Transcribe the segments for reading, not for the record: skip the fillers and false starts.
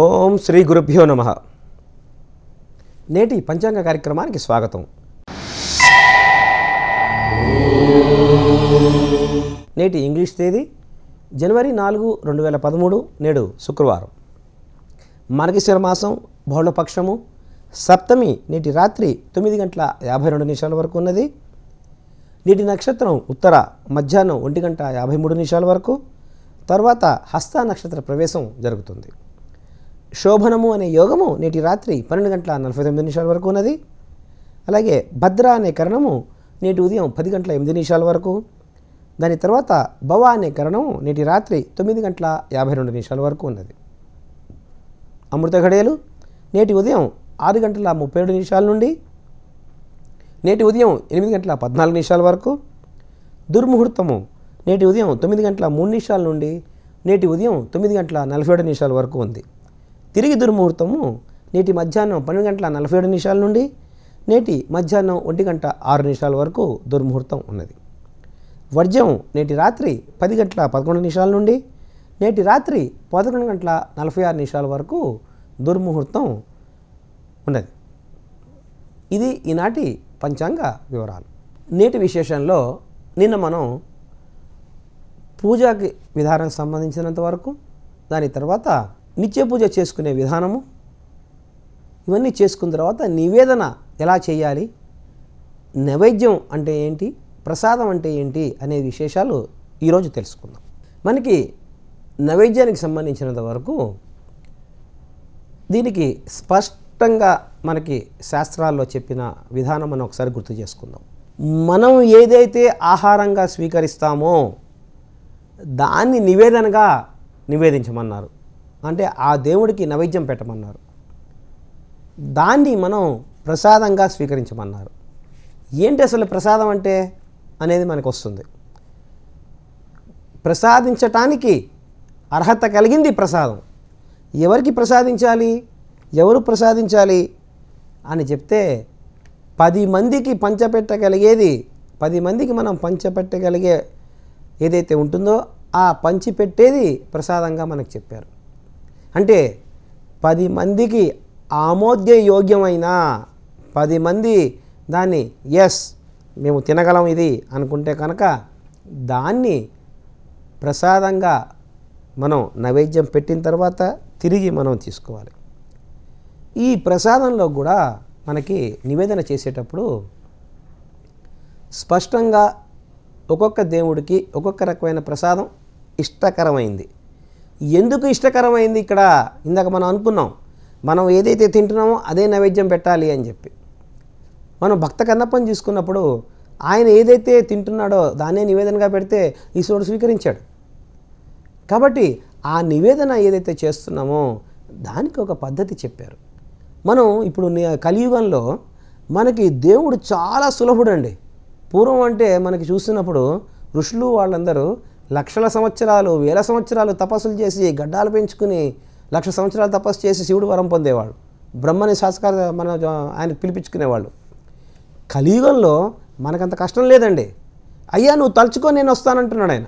ఓం శ్రీ గురుభ్యో నమః. నేటి పంచాంగ కార్యక్రమానికి స్వాగతం. నేటి ఇంగ్లీష్ తేదీ జనవరి 4, 2013, నేడు శుక్రవారం. మార్గశిర మాసం బహుళపక్షము, సప్తమి నేటి రాత్రి 9:52 వరకు ఉన్నది. నేటి నక్షత్రం ఉత్తర మధ్యాహ్నం 1:53 వరకు, తర్వాత హస్త నక్షత్ర ప్రవేశం జరుగుతుంది. శోభనము అనే యోగము నేటి రాత్రి 12:49 వరకు ఉన్నది. అలాగే భద్ర అనే కరణము నేటి ఉదయం 10:08 వరకు, దాని తర్వాత భవ అనే కరణము నేటి రాత్రి 9:52 వరకు ఉన్నది. అమృత ఘడియలు నేటి ఉదయం 6:37 నుండి నేటి ఉదయం 8:14 వరకు, దుర్ముహూర్తము నేటి ఉదయం 9:03 నుండి నేటి ఉదయం 9:47 వరకు ఉంది. తిరిగి దుర్ముహూర్తము నేటి మధ్యాహ్నం 12:47 నుండి నేటి మధ్యాహ్నం 1:06 వరకు దుర్ముహూర్తం ఉన్నది. వర్జ్యం నేటి రాత్రి 10:11 నుండి నేటి రాత్రి 11:46 వరకు దుర్ముహూర్తం ఉన్నది. ఇది ఈనాటి పంచాంగ వివరాలు. నేటి విశేషంలో నిన్న మనం పూజకి విధానానికి సంబంధించినంత వరకు, దాని తర్వాత నిత్య పూజ చేసుకునే విధానము, ఇవన్నీ చేసుకున్న తర్వాత నివేదన ఎలా చేయాలి, నైవేద్యం అంటే ఏంటి, ప్రసాదం అంటే ఏంటి అనే విశేషాలు ఈరోజు తెలుసుకుందాం. మనకి నైవేద్యానికి సంబంధించినంత వరకు దీనికి స్పష్టంగా మనకి శాస్త్రాల్లో చెప్పిన విధానం మనం ఒకసారి గుర్తు చేసుకుందాం. మనం ఏదైతే ఆహారంగా స్వీకరిస్తామో దాన్ని నివేదనగా నివేదించమన్నారు. అంటే ఆ దేవుడికి నైవేద్యం పెట్టమన్నారు. దాన్ని మనం ప్రసాదంగా స్వీకరించమన్నారు. ఏంటి అసలు ప్రసాదం అంటే అనేది మనకు వస్తుంది. ప్రసాదించటానికి అర్హత కలిగింది ప్రసాదం. ఎవరికి ప్రసాదించాలి, ఎవరు ప్రసాదించాలి అని చెప్తే 10 మందికి పంచపెట్టగలిగేది, 10 మందికి మనం పంచపెట్టగలిగే ఏదైతే ఉంటుందో ఆ పంచిపెట్టేది ప్రసాదంగా మనకు చెప్పారు. అంటే 10 మందికి ఆమోద్యయోగ్యమైన, 10 మంది దాన్ని ఎస్ మేము తినగలం ఇది అనుకుంటే కనుక దాన్ని ప్రసాదంగా మనం నైవేద్యం పెట్టిన తర్వాత తిరిగి మనం తీసుకోవాలి. ఈ ప్రసాదంలో కూడా మనకి నివేదన చేసేటప్పుడు స్పష్టంగా ఒక్కొక్క దేవుడికి ఒక్కొక్క రకమైన ప్రసాదం ఇష్టకరమైంది. ఎందుకు ఇష్టకరమైంది ఇక్కడ ఇందాక మనం అనుకున్నాం, మనం ఏదైతే తింటున్నామో అదే నైవేద్యం పెట్టాలి అని చెప్పి. మనం భక్త కన్నప్పని చూసుకున్నప్పుడు ఆయన ఏదైతే తింటున్నాడో దాన్నే నివేదనగా పెడితే ఈశ్వరుడు స్వీకరించాడు. కాబట్టి ఆ నివేదన ఏదైతే చేస్తున్నామో దానికి ఒక పద్ధతి చెప్పారు. మనం ఇప్పుడు కలియుగంలో మనకి దేవుడు చాలా సులభుడండి. పూర్వం అంటే మనకి చూస్తున్నప్పుడు ఋషులు వాళ్ళందరూ లక్షల సంవత్సరాలు, వేల సంవత్సరాలు తపస్సులు చేసి గడ్డాలు పెంచుకుని 1,00,000 సంవత్సరాలు తపస్సు చేసి శివుడు వరం పొందేవాడు. బ్రహ్మని శాస్త్ర ఆయన పిలిపించుకునేవాళ్ళు. కలియుగంలో మనకంత కష్టం లేదండి. అయ్యా నువ్వు తలుచుకో నేను వస్తానంటున్నాడు ఆయన.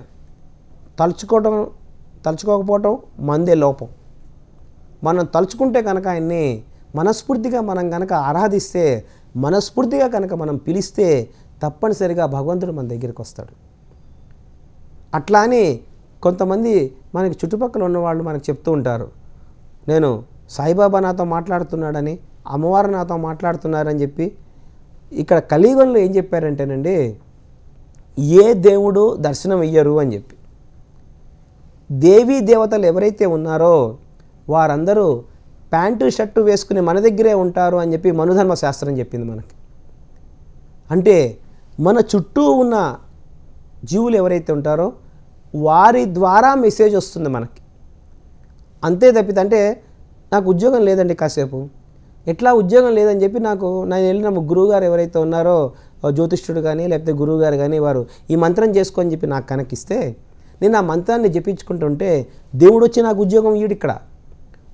తలుచుకోకపోవటం మందే లోపం. మనం తలుచుకుంటే కనుక ఆయన్ని మనస్ఫూర్తిగా మనం కనుక ఆరాధిస్తే, మనస్ఫూర్తిగా కనుక మనం పిలిస్తే తప్పనిసరిగా భగవంతుడు మన దగ్గరికి వస్తాడు. అట్లా అని కొంతమంది మనకి చుట్టుపక్కల ఉన్నవాళ్ళు మనకు చెప్తూ ఉంటారు, నేను సాయిబాబా నాతో మాట్లాడుతున్నాడని, అమ్మవారు నాతో మాట్లాడుతున్నారని చెప్పి. ఇక్కడ కలియుగంలో ఏం చెప్పారంటేనండి, ఏ దేవుడు దర్శనం ఇయ్యరు అని చెప్పి. దేవీ దేవతలు ఎవరైతే ఉన్నారో వారందరూ ప్యాంటు షర్టు వేసుకుని మన దగ్గరే ఉంటారు అని చెప్పి మనుధర్మ శాస్త్రం చెప్పింది మనకి. అంటే మన చుట్టూ ఉన్న జీవులు ఎవరైతే ఉంటారో వారి ద్వారా మెసేజ్ వస్తుంది మనకి. అంతే తప్పితే అంటే నాకు ఉద్యోగం లేదండి కాసేపు, ఎట్లా ఉద్యోగం లేదని చెప్పి నేను వెళ్ళిన గురువుగారు ఎవరైతే ఉన్నారో జ్యోతిష్ఠుడు కానీ లేకపోతే గురువుగారు కానీ వారు ఈ మంత్రం చేసుకొని చెప్పి నాకు కనకిస్తే నేను ఆ మంత్రాన్ని జపించుకుంటుంటే దేవుడు వచ్చి నాకు ఉద్యోగం ఇయ్యడు. ఇక్కడ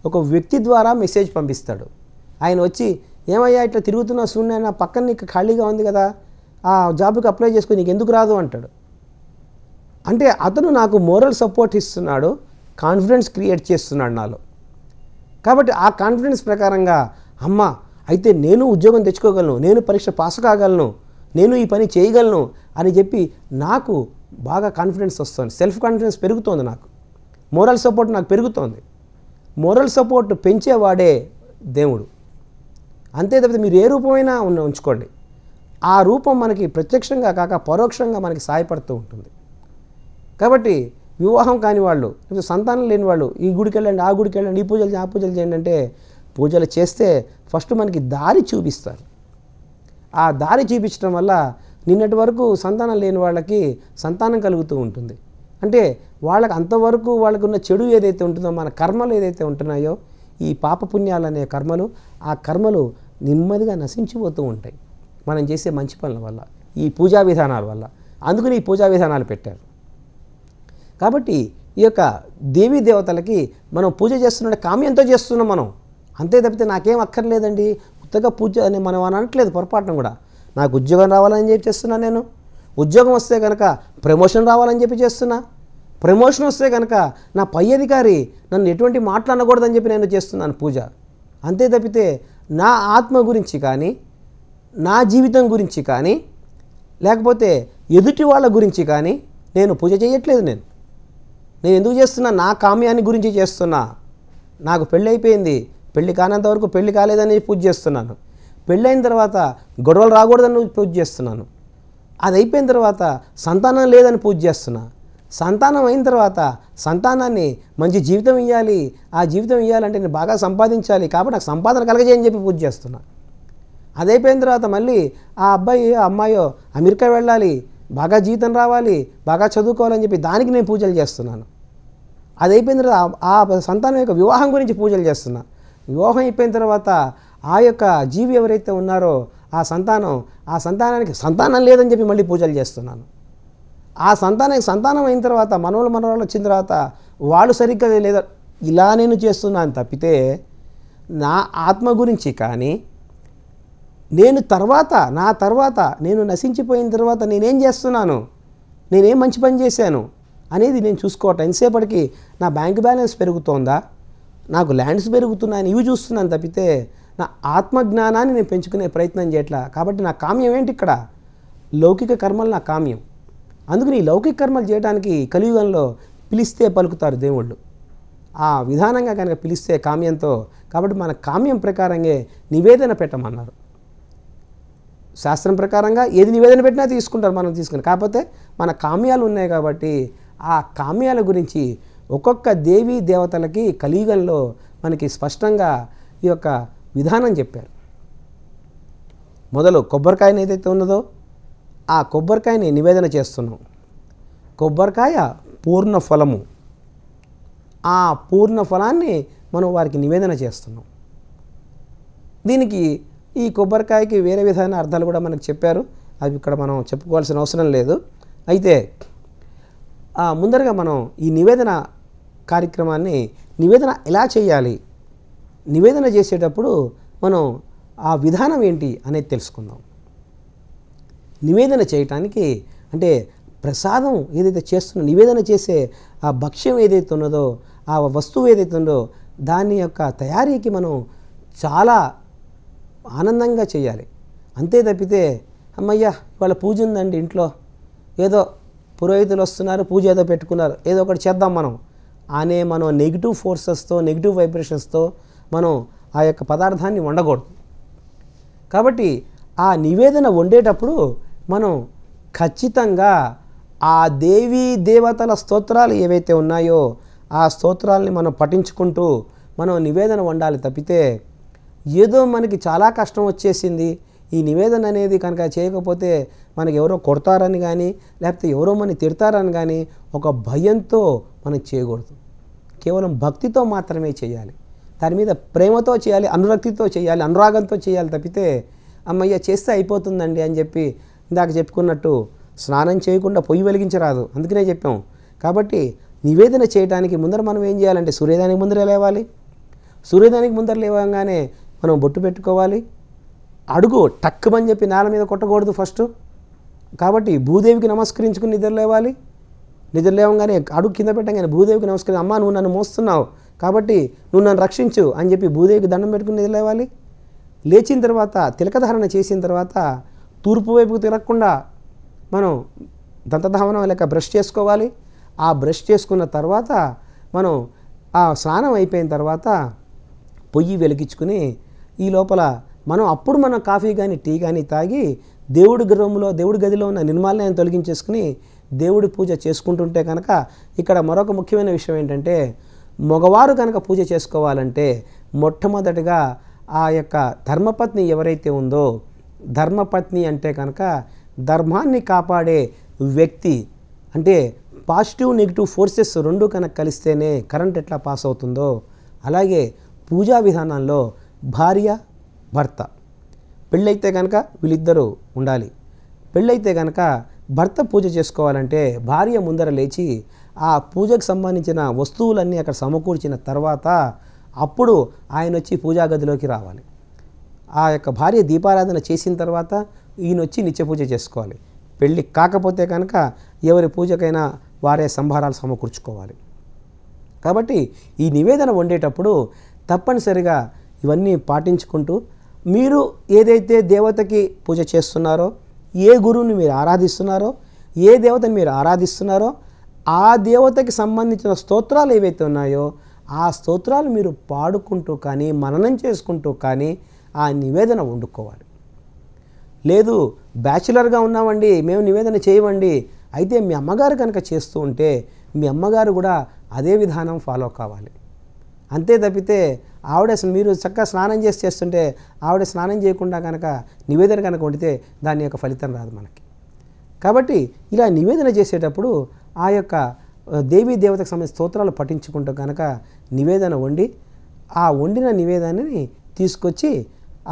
ఒక వ్యక్తి ద్వారా మెసేజ్ పంపిస్తాడు. ఆయన వచ్చి ఏమయ్యా ఇట్లా తిరుగుతున్నా సూర్యుడు, పక్కన నీకు ఖాళీగా ఉంది కదా, ఆ జాబ్కి అప్లై చేసుకుని నీకు ఎందుకు రాదు అంటాడు. అంటే అతను నాకు మోరల్ సపోర్ట్ ఇస్తున్నాడు, కాన్ఫిడెన్స్ క్రియేట్ చేస్తున్నాడు నాలో. కాబట్టి ఆ కాన్ఫిడెన్స్ ప్రకారంగా అమ్మ అయితే నేను ఉద్యోగం తెచ్చుకోగలను, నేను పరీక్ష పాస్ కాగలను, నేను ఈ పని చేయగలను అని చెప్పి నాకు బాగా కాన్ఫిడెన్స్ వస్తుంది, సెల్ఫ్ కాన్ఫిడెన్స్ పెరుగుతోంది, నాకు మోరల్ సపోర్ట్ నాకు పెరుగుతోంది. మోరల్ సపోర్ట్ పెంచేవాడే దేవుడు. అంతే తప్పితే మీరు ఏ రూపమైనా ఉంచుకోండి, ఆ రూపం మనకి ప్రత్యక్షంగా కాక పరోక్షంగా మనకి సహాయపడుతూ ఉంటుంది. కాబట్టి వివాహం కాని వాళ్ళు, సంతానం లేని వాళ్ళు ఈ గుడికి వెళ్ళండి, ఆ గుడికి వెళ్ళండి, ఈ పూజలు ఆ పూజలు చేయండి అంటే పూజలు చేస్తే ఫస్ట్ మనకి దారి చూపిస్తారు. ఆ దారి చూపించడం వల్ల నిన్నటి వరకు సంతానం లేని వాళ్ళకి సంతానం కలుగుతూ ఉంటుంది. అంటే వాళ్ళకి అంతవరకు వాళ్ళకు ఉన్న చెడు ఏదైతే ఉంటుందో, మన కర్మలు ఏదైతే ఉంటున్నాయో, ఈ పాపపుణ్యాలు అనే కర్మలు, ఆ కర్మలు నెమ్మదిగా నశించిపోతూ ఉంటాయి మనం చేసే మంచి పనుల వల్ల, ఈ పూజా విధానాల వల్ల. అందుకని ఈ పూజా విధానాలు పెట్టారు. కాబట్టి ఈ యొక్క దేవీ దేవతలకి మనం పూజ చేస్తున్న కామ్యంతో చేస్తున్నాం మనం. అంతే తప్పితే నాకేం అక్కర్లేదండి కొత్తగా పూజ అని మనం అనట్లేదు పొరపాటున కూడా. నాకు ఉద్యోగం రావాలని చెప్పి చేస్తున్నా, నేను ఉద్యోగం వస్తే కనుక ప్రమోషన్ రావాలని చెప్పి చేస్తున్నా, ప్రమోషన్ వస్తే కనుక నా పై అధికారి నన్ను ఎటువంటి మాట్లాడకూడదని చెప్పి నేను చేస్తున్నాను పూజ. అంతే తప్పితే నా ఆత్మ గురించి కానీ, నా జీవితం గురించి కానీ, లేకపోతే ఎదుటి వాళ్ళ గురించి కానీ నేను పూజ చేయట్లేదు. నేను ఎందుకు చేస్తున్నా? నా కామ్యాన్ని గురించి చేస్తున్నా. నాకు పెళ్ళి అయిపోయింది, పెళ్ళి కానంత వరకు పెళ్ళి కాలేదని పూజ చేస్తున్నాను. పెళ్ళైన తర్వాత గొడవలు రాకూడదని పూజ చేస్తున్నాను. అది అయిపోయిన తర్వాత సంతానం లేదని పూజ చేస్తున్నా. సంతానం అయిన తర్వాత సంతానాన్ని మంచి జీవితం ఇవ్వాలి, ఆ జీవితం ఇవ్వాలంటే నేను బాగా సంపాదించాలి, కాబట్టి నాకు సంపాదన కలగజేయని చెప్పి పూజ చేస్తున్నా. అది అయిపోయిన తర్వాత మళ్ళీ ఆ అబ్బాయి అమ్మాయో అమెరికా వెళ్ళాలి, బాగా జీవితం రావాలి, బాగా చదువుకోవాలని చెప్పి దానికి నేను పూజలు చేస్తున్నాను. అది అయిపోయిన తర్వాత ఆ సంతానం యొక్క వివాహం గురించి పూజలు చేస్తున్నా. వివాహం అయిపోయిన తర్వాత ఆ యొక్క జీవి ఎవరైతే ఉన్నారో ఆ సంతానానికి సంతానం లేదని చెప్పి మళ్ళీ పూజలు చేస్తున్నాను. ఆ సంతానానికి సంతానం అయిన తర్వాత మనవరాళ్ళు వచ్చిన తర్వాత వాళ్ళు సరిగ్గా లేదా ఇలా నేను చేస్తున్నాను తప్పితే నా ఆత్మ గురించి కానీ, నా తర్వాత నేను నశించిపోయిన తర్వాత నేనేం చేస్తున్నాను, నేనేం మంచి పని చేశాను అనేది నేను చూసుకోవటం. ఎంతసేపటికి నా బ్యాంక్ బ్యాలెన్స్ పెరుగుతోందా, నాకు ల్యాండ్స్ పెరుగుతున్నాయని ఇవి చూస్తున్నాను తప్పితే నా ఆత్మజ్ఞానాన్ని నేను పెంచుకునే ప్రయత్నం చేయట్లా. కాబట్టి నా కామ్యం ఏంటి ఇక్కడ? లౌకిక కర్మలు నా కామ్యం. అందుకని ఈ లౌకిక కర్మలు చేయడానికి కలియుగంలో పిలిస్తే పలుకుతారు దేవుళ్ళు. ఆ విధానంగా కనుక పిలిస్తే కామ్యంతో, కాబట్టి మన కామ్యం ప్రకారంగా నివేదన పెట్టమన్నారు. శాస్త్రం ప్రకారంగా ఏది నివేదన పెట్టినా తీసుకుంటారు, మనం తీసుకుని. కాకపోతే మన కామ్యాలు ఉన్నాయి కాబట్టి ఆ కామ్యాల గురించి ఒక్కొక్క దేవీ దేవతలకి కలియుగంలో మనకి స్పష్టంగా ఈ యొక్క విధానం చెప్పారు. మొదలు కొబ్బరికాయని ఏదైతే ఉన్నదో ఆ కొబ్బరికాయని నివేదన చేస్తున్నాం. కొబ్బరికాయ పూర్ణ ఫలము, ఆ పూర్ణ ఫలాన్ని మనం వారికి నివేదన చేస్తున్నాం. దీనికి ఈ కొబ్బరికాయకి వేరే విధమైన అర్థాలు కూడా మనకు చెప్పారు, అవి ఇక్కడ మనం చెప్పుకోవాల్సిన అవసరం లేదు. అయితే ముందరగా మనం ఈ నివేదన కార్యక్రమాన్ని నివేదన ఎలా చేయాలి, నివేదన చేసేటప్పుడు మనం ఆ విధానం ఏంటి అనేది తెలుసుకుందాం. నివేదన చేయటానికి అంటే ప్రసాదం ఏదైతే నివేదన చేసే ఆ భక్ష్యం ఏదైతే ఉన్నదో, ఆ వస్తువు ఏదైతే ఉందో దాని యొక్క తయారీకి మనం చాలా ఆనందంగా చేయాలి. అంతే తప్పితే అమ్మయ్య వాళ్ళ పూజ ఉందండి ఇంట్లో, ఏదో పురోహితులు వస్తున్నారు, పూజ ఏదో పెట్టుకున్నారు, ఏదో ఒకటి చేద్దాం మనం నెగిటివ్ ఫోర్సెస్తో, నెగిటివ్ వైబ్రేషన్స్తో మనం ఆ యొక్క పదార్థాన్ని వండకూడదు. కాబట్టి ఆ నివేదన వండేటప్పుడు మనం ఖచ్చితంగా ఆ దేవీ దేవతల స్తోత్రాలు ఏవైతే ఉన్నాయో ఆ స్తోత్రాలని మనం పఠించుకుంటూ మనం నివేదన వండాలి. తప్పితే ఏదో మనకి చాలా కష్టం వచ్చేసింది, ఈ నివేదన అనేది కనుక చేయకపోతే మనకి ఎవరో కొడతారని కానీ, లేకపోతే ఎవరో మనని తిడతారని కానీ ఒక భయంతో మనం చేయకూడదు. కేవలం భక్తితో మాత్రమే చేయాలి, దాని మీద ప్రేమతో చేయాలి, అనురక్తితో చేయాలి, అనురాగంతో చేయాలి. తప్పితే అమ్మయ్య చేస్తే అయిపోతుందండి అని చెప్పి ఇందాక చెప్పుకున్నట్టు స్నానం చేయకుండా పొయ్యి వెలిగించరాదు, అందుకనే చెప్పాం. కాబట్టి నివేదన చేయడానికి ముందర మనం ఏం చేయాలంటే సూర్యోదయానికి ముందర లేవాలి. సూర్యోదయానికి ముందర లేవగానే మనం బొట్టు పెట్టుకోవాలి. అడుగు టక్కుమని చెప్పి నేల మీద కొట్టకూడదు ఫస్ట్. కాబట్టి భూదేవికి నమస్కరించుకుని నిద్ర లేవాలి. నిద్ర లేవగానే అడుగు కింద పెట్టగానే భూదేవికి నమస్కారం, అమ్మ నువ్వు నన్ను మోస్తున్నావు కాబట్టి నువ్వు నన్ను రక్షించు అని చెప్పి భూదేవికి దండం పెట్టుకుని నిద్ర లేవాలి. లేచిన తర్వాత తిలకధారణ చేసిన తర్వాత తూర్పు వైపుకు తిరగకుండా మనం దంతధావనం లేక బ్రష్ చేసుకోవాలి. ఆ బ్రష్ చేసుకున్న తర్వాత మనం ఆ స్నానం అయిపోయిన తర్వాత పొయ్యి వెలిగించుకుని ఈ లోపల మనం కాఫీ కానీ టీ కానీ తాగి దేవుడి గదిలో ఉన్న నిర్మాల్యాన్ని తొలగించేసుకుని దేవుడి పూజ చేసుకుంటుంటే కనుక ఇక్కడ మరొక ముఖ్యమైన విషయం ఏంటంటే మగవారు కనుక పూజ చేసుకోవాలంటే మొట్టమొదటిగా ఆ యొక్క ధర్మపత్ని ఎవరైతే ఉందో, ధర్మపత్ని అంటే కనుక ధర్మాన్ని కాపాడే వ్యక్తి, అంటే పాజిటివ్ నెగిటివ్ ఫోర్సెస్ రెండు కనుక కలిస్తేనే కరెంట్ ఎట్లా పాస్ అవుతుందో అలాగే పూజా విధానంలో భార్య భర్త పెళ్ళైతే కనుక వీళ్ళిద్దరూ ఉండాలి. పెళ్ళైతే కనుక భర్త పూజ చేసుకోవాలంటే భార్య ముందర లేచి ఆ పూజకు సంబంధించిన వస్తువులన్నీ అక్కడ సమకూర్చిన తర్వాత అప్పుడు ఆయన వచ్చి పూజా గదిలోకి రావాలి. ఆ యొక్క భార్య దీపారాధన చేసిన తర్వాత ఈయన వచ్చి నిత్య పూజ చేసుకోవాలి. పెళ్ళి కాకపోతే కనుక ఎవరి పూజకైనా వారే సంభారాలు సమకూర్చుకోవాలి. కాబట్టి ఈ నివేదన వండేటప్పుడు తప్పనిసరిగా ఇవన్నీ పాటించుకుంటూ మీరు ఏదైతే దేవతకి పూజ చేస్తున్నారో, ఏ గురువుని మీరు ఆరాధిస్తున్నారో, ఏ దేవతని మీరు ఆరాధిస్తున్నారో ఆ దేవతకి సంబంధించిన స్తోత్రాలు ఏవైతే ఉన్నాయో ఆ స్తోత్రాలు మీరు పాడుకుంటూ కానీ మననం చేసుకుంటూ కానీ ఆ నివేదన వండుకోవాలి. లేదు బ్యాచులర్గా ఉన్నామండి, మేము నివేదన చేయమండి, అయితే మీ అమ్మగారు కనుక చేస్తూ ఉంటే మీ అమ్మగారు కూడా అదే విధానం ఫాలో కావాలి. అంతే తప్పితే ఆవిడ మీరు చక్కగా స్నానం చేస్తుంటే ఆవిడ స్నానం చేయకుండా కనుక నివేదన కనుక వండితే దాని యొక్క ఫలితం రాదు మనకి. కాబట్టి ఇలా నివేదన చేసేటప్పుడు ఆ యొక్క దేవీ దేవతకు సంబంధించిన స్తోత్రాలు పఠించుకుంటూ కనుక నివేదన వండి ఆ వండిన నివేదనని తీసుకొచ్చి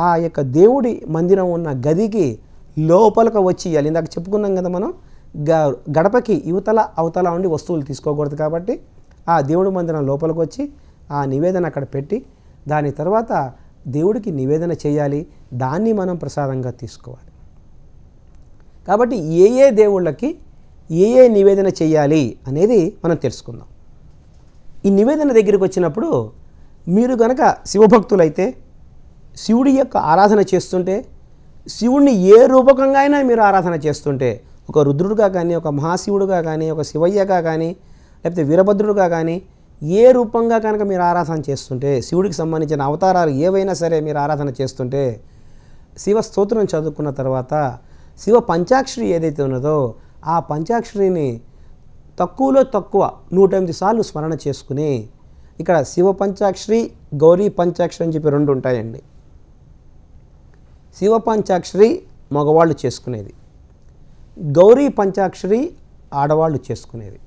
ఆ యొక్క దేవుడి మందిరం ఉన్న గదికి లోపలికి వచ్చి ఇవ్వాలి. ఇందాక చెప్పుకున్నాం కదా మనం గడపకి యువతల అవతల ఉండి వస్తువులు తీసుకోకూడదు కాబట్టి ఆ దేవుడి మందిరం లోపలికి వచ్చి ఆ నివేదన అక్కడ పెట్టి దాని తర్వాత దేవుడికి నివేదన చేయాలి. దాన్ని మనం ప్రసాదంగా తీసుకోవాలి. కాబట్టి ఏ దేవుళ్ళకి ఏ నివేదన చేయాలి అనేది మనం తెలుసుకుందాం. ఈ నివేదన దగ్గరికి వచ్చినప్పుడు మీరు కనుక శివభక్తులైతే శివుడి యొక్క ఆరాధన చేస్తుంటే, శివుడిని ఏ రూపకంగా అయినా మీరు ఆరాధన చేస్తుంటే, ఒక రుద్రుడుగా కానీ, ఒక మహాశివుడుగా కానీ, ఒక శివయ్యగా కానీ, లేకపోతే వీరభద్రుడుగా కానీ ఏ రూపంగా కనుక మీరు ఆరాధన చేస్తుంటే, శివుడికి సంబంధించిన అవతారాలు ఏవైనా సరే మీరు ఆరాధన చేస్తుంటే శివ స్తోత్రం చదువుకున్న తర్వాత శివ పంచాక్షరి ఏదైతే ఉన్నదో ఆ పంచాక్షరిని తక్కువలో తక్కువ 108 సార్లు స్మరణ చేసుకుని, ఇక్కడ శివ పంచాక్షరి గౌరీ పంచాక్షరి అని చెప్పి రెండు ఉంటాయండి. శివ పంచాక్షరి మగవాళ్ళు చేసుకునేది, గౌరీ పంచాక్షరి ఆడవాళ్ళు చేసుకునేది.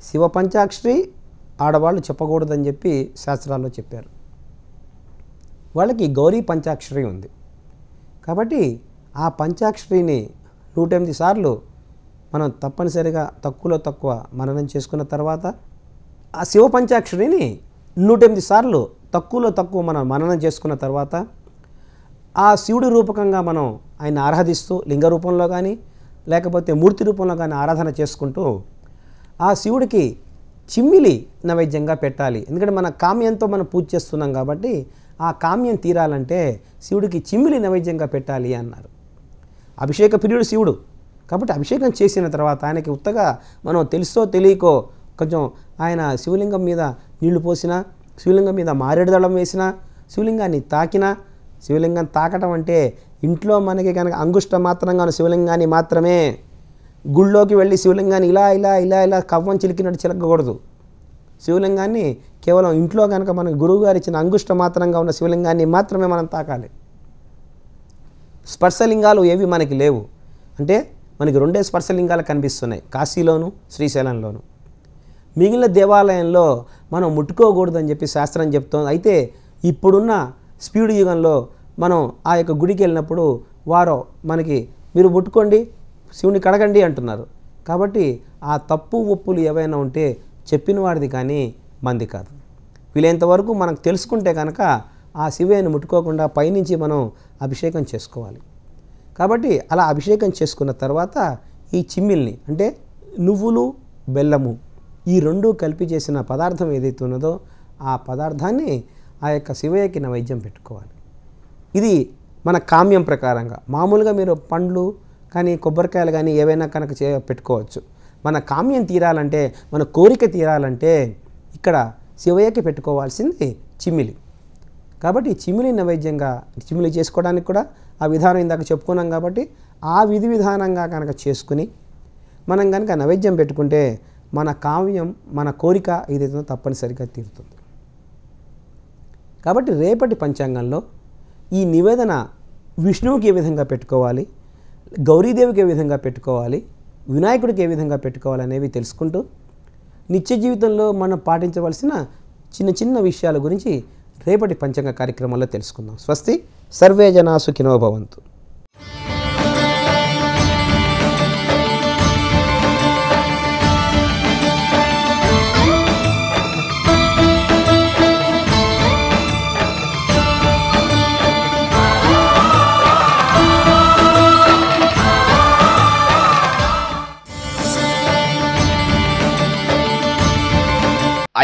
శివ పంచాక్షరి ఆడవాళ్ళు చెప్పకూడదని చెప్పి శాస్త్రాల్లో చెప్పారు. వాళ్ళకి గౌరీ పంచాక్షరి ఉంది కాబట్టి ఆ పంచాక్షరిని 108 సార్లు మనం తప్పనిసరిగా తక్కువలో తక్కువ మననం చేసుకున్న తర్వాత ఆ శివ పంచాక్షరిని 108 సార్లు తక్కువలో తక్కువ మనం మననం చేసుకున్న తర్వాత ఆ శివుడి రూపకంగా మనం ఆయన ఆరాధిస్తూ లింగ రూపంలో కానీ లేకపోతే మూర్తి రూపంలో కానీ ఆరాధన చేసుకుంటూ ఆ శివుడికి చిమ్మిలి నైవేద్యంగా పెట్టాలి. ఎందుకంటే మన కామ్యంతో మనం పూజ చేస్తున్నాం కాబట్టి ఆ కామ్యం తీరాలంటే శివుడికి చిమ్మిలి నైవేద్యంగా పెట్టాలి అన్నారు. అభిషేక ప్రియుడు శివుడు కాబట్టి అభిషేకం చేసిన తర్వాత ఆయనకి ఉత్తగా మనం తెలుసో తెలియకో కొంచెం ఆయన శివలింగం మీద నీళ్లు పోసినా, శివలింగం మీద మారేడుదళం వేసినా, శివలింగాన్ని తాకినా, శివలింగం తాకటం అంటే ఇంట్లో మనకి కనుక అంగుష్ట మాత్రంగా ఉన్న శివలింగాన్ని మాత్రమే, గుళ్ళోకి వెళ్ళి శివలింగాన్ని ఇలా ఇలా ఇలా ఇలా కవ్వం చిలికినట్టు చిలకకూడదు. శివలింగాన్ని కేవలం ఇంట్లో కనుక మనకు గురువుగారు ఇచ్చిన అంగుష్ట మాత్రంగా ఉన్న శివలింగాన్ని మాత్రమే మనం తాకాలి. స్పర్శలింగాలు ఏవి మనకి లేవు. అంటే మనకి 2 స్పర్శలింగాలు కనిపిస్తున్నాయి, కాశీలోను శ్రీశైలంలోను. మిగిలిన దేవాలయంలో మనం ముట్టుకోకూడదని చెప్పి శాస్త్రం చెప్తోంది. అయితే ఇప్పుడున్న స్పీడ్ యుగంలో మనం ఆ యొక్క గుడికి వెళ్ళినప్పుడు వారు మనకి మీరు ముట్టుకోండి, శివుని కడగండి అంటున్నారు. కాబట్టి ఆ తప్పు ఒప్పులు ఏవైనా ఉంటే చెప్పిన వాడిది కానీ మంది కాదు. వీలైనంతవరకు మనకు తెలుసుకుంటే కనుక ఆ శివయ్యను ముట్టుకోకుండా పైనుంచి మనం అభిషేకం చేసుకోవాలి. కాబట్టి అలా అభిషేకం చేసుకున్న తర్వాత ఈ చిమ్మిల్ని అంటే నువ్వులు బెల్లము ఈ రెండు కలిపి చేసిన పదార్థం ఏదైతే ఉన్నదో ఆ పదార్థాన్ని ఆ యొక్క శివయ్యకి నైవేద్యం పెట్టుకోవాలి. ఇది మన కామ్యం ప్రకారంగా. మామూలుగా మీరు పండ్లు కానీ కొబ్బరికాయలు కానీ ఏవైనా కనుక పెట్టుకోవచ్చు. మన కామ్యం తీరాలంటే, మన కోరిక తీరాలంటే ఇక్కడ శివయ్యకి పెట్టుకోవాల్సింది చిమ్మిలి. కాబట్టి చిమ్మిలి నైవేద్యంగా చిమ్మిలి చేసుకోవడానికి కూడా ఆ విధానం ఇందాక చెప్పుకున్నాం కాబట్టి ఆ విధి విధానంగా కనుక చేసుకుని మనం కనుక నైవేద్యం పెట్టుకుంటే మన కావ్యం మన కోరిక ఏదైతుందో తప్పనిసరిగా తీరుతుంది. కాబట్టి రేపటి పంచాంగంలో ఈ నివేదన విష్ణువుకి ఏ విధంగా పెట్టుకోవాలి, గౌరీదేవికి ఏ విధంగా పెట్టుకోవాలి, వినాయకుడికి ఏ విధంగా పెట్టుకోవాలి అనేవి తెలుసుకుంటూ నిత్య జీవితంలో మనం పాటించవలసిన చిన్న చిన్న విషయాల గురించి రేపటి పంచాంగ కార్యక్రమంలో తెలుసుకుందాం. స్వస్తి. సర్వే జనా సుఖినో భవంతు.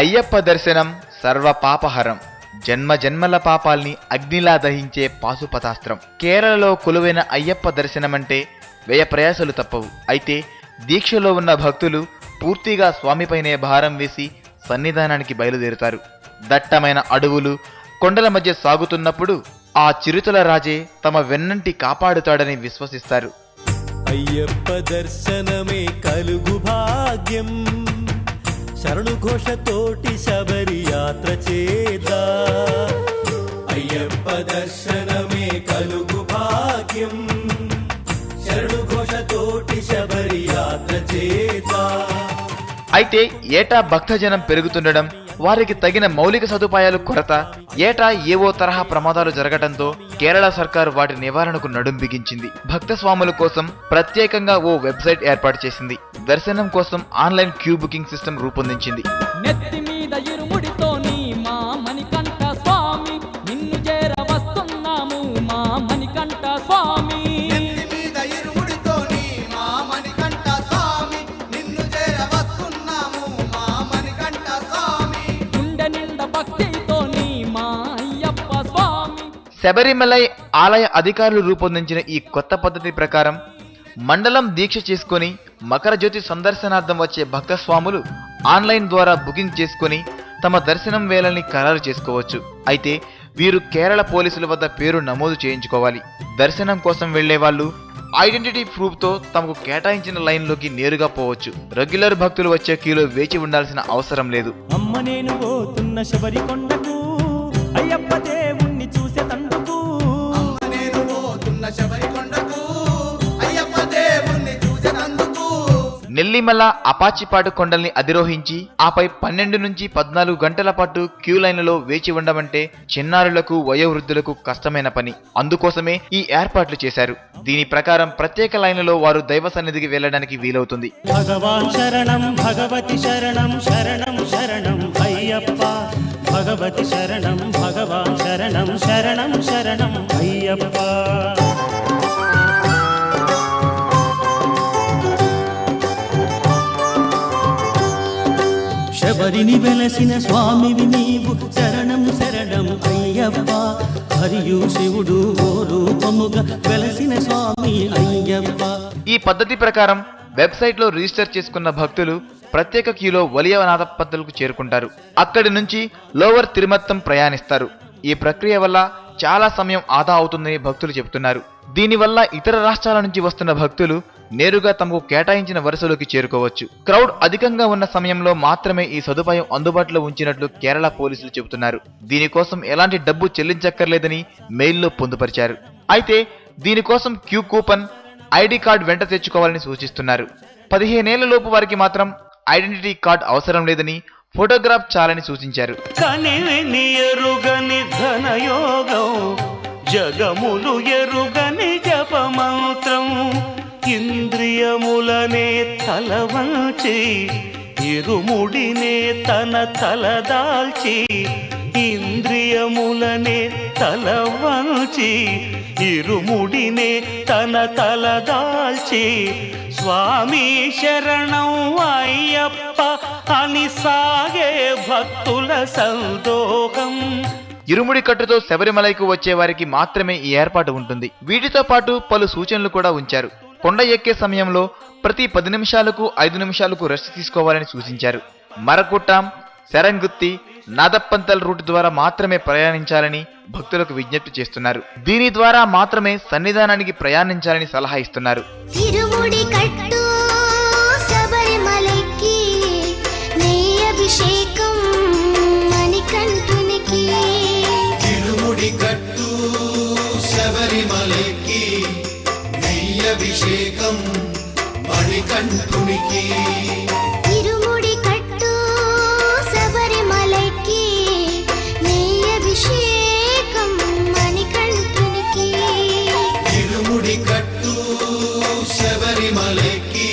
అయ్యప్ప దర్శనం సర్వ పాపహరం, జన్మ జన్మల పాపాల్ని అగ్నిలా దహించే పాశుపతాస్త్రం. కేరళలో కొలువైన అయ్యప్ప దర్శనమంటే వ్యయ ప్రయాసలు తప్పవు. అయితే దీక్షలో ఉన్న భక్తులు పూర్తిగా స్వామిపైనే భారం వేసి సన్నిధానానికి బయలుదేరుతారు. దట్టమైన అడవులు కొండల మధ్య సాగుతున్నప్పుడు ఆ చిరుతల రాజే తమ వెన్నంటి కాపాడుతాడని విశ్వసిస్తారు. అయ్యప్ప దర్శనమే కలుగు భాగ్యం, శరణు ఘోషతోటి శబరి యాత్ర చేదా. అయ్యప్ప దర్శనమే కలుగు భాగ్యం, శరణు ఘోషతోటి శబరి యాత్ర చేదా. అయితే ఏటా భక్తజనం పెరుగుతుండడం, వారికి తగిన మౌలిక సదుపాయాలు కొరత, ఏటా ఏవో తరహా ప్రమాదాలు జరగడంతో కేరళ సర్కారు వాటి నివారణకు నడుం బిగించింది. భక్త స్వాముల కోసం ప్రత్యేకంగా ఓ వెబ్సైట్ ఏర్పాటు చేసింది. దర్శనం కోసం ఆన్లైన్ క్యూ బుకింగ్ సిస్టమ్ రూపొందించింది. నెత్తి మీద ఇరుముడితోని మా మణికంఠ స్వామి నిన్ను చేర వస్తున్నాము మా మణికంఠ స్వామి. నెత్తి మీద ఇరుముడితోని మా మణికంఠ స్వామి నిన్ను చేర వస్తున్నాము మా మణికంఠ స్వామి. గుండె నిండా భక్తితోని మా అయ్యప్ప స్వామి. శబరిమలై ఆలయ అధికారులు రూపొందించిన ఈ కొత్త పద్ధతి ప్రకారం మండలం దీక్ష చేసుకుని మకర జ్యోతి సందర్శనార్థం వచ్చే భక్త స్వాములు ఆన్లైన్ ద్వారా బుకింగ్ చేసుకుని తమ దర్శనం వేళల్ని ఖరారు చేసుకోవచ్చు. అయితే వీరు కేరళ పోలీసుల వద్ద పేరు నమోదు చేయించుకోవాలి. దర్శనం కోసం వెళ్లే వాళ్ళు ఐడెంటిటీ ప్రూఫ్ తో తమకు కేటాయించిన లైన్లోకి నేరుగా పోవచ్చు. రెగ్యులర్ భక్తులు వచ్చే క్యూలో వేచి ఉండాల్సిన అవసరం లేదు. అమ్మ నేను పోతున్న శబరి కొండకు, అయ్యప్ప దేవుణ్ణి చూసే తండుకు. అమ్మ నేను పోతున్న శబరి కొండకు, అయ్యప్ప దేవుణ్ణి చూసేందుకు. నెల్లిమల అపాచిపాటు కొండల్ని అధిరోహించి ఆపై 12 నుంచి 14 గంటల పాటు క్యూ లైన్లలో వేచి ఉండమంటే చిన్నారులకు వయోవృద్ధులకు కష్టమైన పని. అందుకోసమే ఈ ఏర్పాట్లు చేశారు. దీని ప్రకారం ప్రత్యేక లైన్లలో వారు దైవ సన్నిధికి వెళ్లడానికి వీలవుతుంది. భగవాన్ శరణం భగవతి శరణం, శరణం శరణం అయ్యప్ప. భగవతి శరణం భగవాన్ శరణం, శరణం శరణం అయ్యప్ప. శబరిని వెలసిన స్వామివి నీవు, శరణం శరణం అయ్యప్ప. హరియు శివుడు ఓ రూపముగా వెలసిన స్వామి అయ్యప్ప. ఈ పద్ధతి ప్రకారం వెబ్సైట్ లో రిజిస్టర్ చేసుకున్న భక్తులు ప్రత్యేక క్యూలో వలియనాథ పద్ధతులకు చేరుకుంటారు. అక్కడి నుంచి లోవర్ తిరుమత్తం ప్రయాణిస్తారు. ఈ ప్రక్రియ వల్ల చాలా సమయం ఆదా అవుతుందని భక్తులు చెబుతున్నారు. దీనివల్ల ఇతర రాష్ట్రాల నుంచి వస్తున్న భక్తులు నేరుగా తమకు కేటాయించిన వరుసలోకి చేరుకోవచ్చు. క్రౌడ్ అధికంగా ఉన్న సమయంలో మాత్రమే ఈ సదుపాయం అందుబాటులో ఉంచినట్లు కేరళ పోలీసులు చెబుతున్నారు. దీనికోసం ఎలాంటి డబ్బు చెల్లించక్కర్లేదని మెయిల్లో పొందుపరిచారు. అయితే దీనికోసం క్యూ కూపన్, ఐడి కార్డు వెంట తెచ్చుకోవాలని సూచిస్తున్నారు. 15 ఏళ్ల లోపు వారికి మాత్రం ఐడెంటిటీ కార్డు అవసరం లేదని, ఫోటోగ్రాఫ్ చాలని సూచించారు. కనివిని ఎరుగని ధనయోగం, జగములు ఎరుగని జపమంత్రం. ఇంద్రియములనే తలవంచి ఇరుముడినే తన తలదాల్చి. ఇంద్రియములనే తలవంచి ఇరుముడినే తన తలదాల్చి. స్వామి శరణం అయ్యప్ప అని సాగే భక్తుల సందోహం. ఇరుముడి కట్టుతో శబరిమలైకు వచ్చే వారికి మాత్రమే ఈ ఏర్పాటు ఉంటుంది. వీటితో పాటు పలు సూచనలు కూడా ఉంచారు. కొండ ఎక్కే సమయంలో ప్రతి 10 నిమిషాలకు 5 నిమిషాలకు రెస్ట్ తీసుకోవాలని సూచించారు. మరకుట్టాం, శరంగుత్తి, నాదప్పంతల్ రూట్ ద్వారా మాత్రమే ప్రయాణించాలని భక్తులకు విజ్ఞప్తి చేస్తున్నారు. దీని ద్వారా మాత్రమే సన్నిధానానికి ప్రయాణించాలని సలహా ఇస్తున్నారు. ఇరుముడి కట్టు శబరిమలైకి నెయ్యభిషేకం మణికంఠునికి. ఇరుముడి కట్టు శబరిమలైకి నెయ్యభిషేకం మణికంఠునికి. ఇరుముడి కట్టు శబరిమలైకి నెయ్యభిషేకం మణికంఠునికి. ఇరుముడి కట్టు శబరిమలైకి.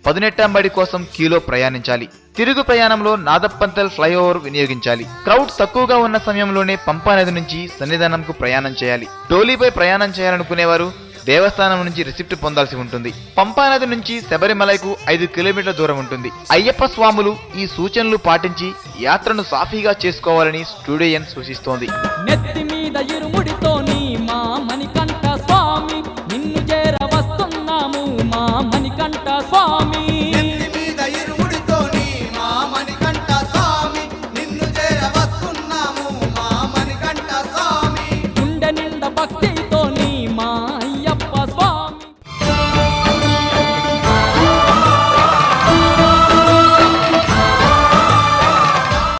18 కోసం క్యూలో ప్రయాణించాలి. తిరుగు ప్రయాణంలో నాదప్పంతల్ ఫ్లైఓవర్ వినియోగించాలి. క్రౌడ్ తక్కువగా ఉన్న సమయంలోనే పంపా నది నుంచి సన్నిధానంకు ప్రయాణం చేయాలి. డోలీపై ప్రయాణం చేయాలనుకునేవారు దేవస్థానం నుంచి రిసిప్ట్ పొందాల్సి ఉంటుంది. పంపా నది నుంచి శబరిమలైకు 5 కిలోమీటర్ల దూరం ఉంటుంది. అయ్యప్ప స్వాములు ఈ సూచనలు పాటించి యాత్రను సాఫీగా చేసుకోవాలని స్టూడియన్ సూచిస్తోంది. నెత్తి మీద ఇరుముడితోని మా మణికంఠ స్వామి నిన్ను చేర వస్తున్నాము మా మణికంఠ స్వామి. నెత్తి మీద ఇరుముడితోని మా మణికంఠ స్వామి నిన్ను చేర వస్తున్నాము మా మణికంఠ స్వామి. గుండె నిండా భక్తి